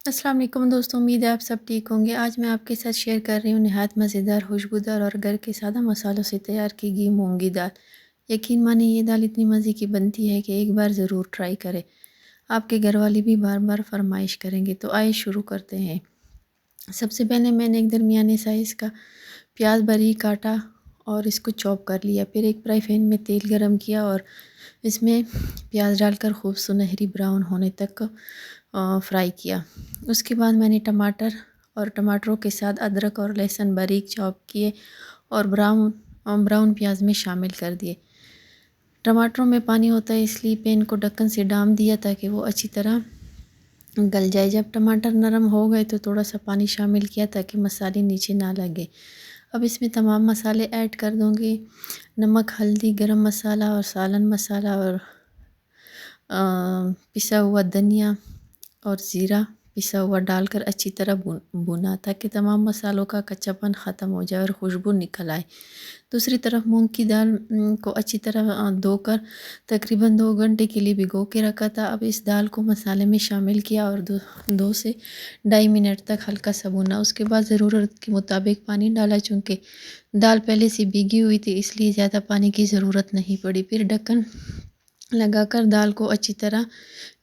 अस्सलाम वालेकुम दोस्तों, उम्मीद है आप सब ठीक होंगे। आज मैं आपके साथ शेयर कर रही हूँ नहायत मज़ेदार, खुशबूदार और घर के सादा मसालों से तैयार की गई मूंगी दाल। यकीन माने ये दाल इतनी मज़े की बनती है कि एक बार ज़रूर ट्राई करें। आपके घर वाले भी बार बार फरमाइश करेंगे। तो आइए शुरू करते हैं। सबसे पहले मैंने एक दरमियाने साइज़ का प्याज बारीक काटा और इसको चॉप कर लिया। फिर एक फ्राई पैन में तेल गरम किया और इसमें प्याज डालकर खूब सुनहरी ब्राउन होने तक फ्राई किया। उसके बाद मैंने टमाटर और टमाटरों के साथ अदरक और लहसुन बारीक चॉप किए और ब्राउन प्याज में शामिल कर दिए। टमाटरों में पानी होता है इसलिए पैन को ढक्कन से ढाँप दिया ताकि वो अच्छी तरह गल जाए। जब टमाटर नरम हो गए तो थोड़ा सा पानी शामिल किया ताकि मसाले नीचे ना लगे। अब इसमें तमाम मसाले ऐड कर दूँगी। नमक, हल्दी, गरम मसाला और सालन मसाला और पिसा हुआ धनिया और ज़ीरा पिसा हुआ डालकर अच्छी तरह भुना ताकि तमाम मसालों का कच्चापन ख़त्म हो जाए और खुशबू निकल आए। दूसरी तरफ मूंग की दाल को अच्छी तरह धोकर तकरीबन 2 घंटे के लिए भिगो के रखा था। अब इस दाल को मसाले में शामिल किया और 2 से 2.5 मिनट तक हल्का सा भुना। उसके बाद ज़रूरत के मुताबिक पानी डाला। चूँकि दाल पहले से भीगी हुई थी इसलिए ज़्यादा पानी की ज़रूरत नहीं पड़ी। फिर ढक्कन लगाकर दाल को अच्छी तरह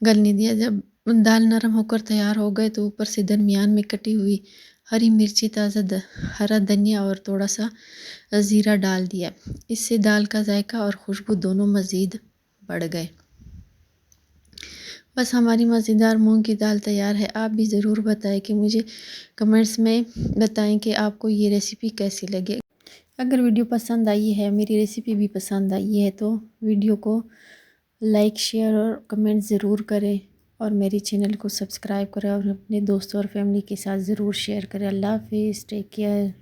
गलने दिया। जब दाल नरम होकर तैयार हो गए तो ऊपर से दरमियान में कटी हुई हरी मिर्ची, हरा धनिया और थोड़ा सा ज़ीरा डाल दिया। इससे दाल का जायका और खुशबू दोनों मज़ीद बढ़ गए। बस हमारी मज़ेदार मूंग की दाल तैयार है। आप भी ज़रूर बताएं कि मुझे कमेंट्स में बताएं कि आपको ये रेसिपी कैसी लगी। अगर वीडियो पसंद आई है, मेरी रेसिपी भी पसंद आई है तो वीडियो को लाइक, शेयर और कमेंट ज़रूर करें और मेरे चैनल को सब्सक्राइब करें और अपने दोस्तों और फैमिली के साथ ज़रूर शेयर करें। अल्लाह हाफ़िज़, टेक केयर।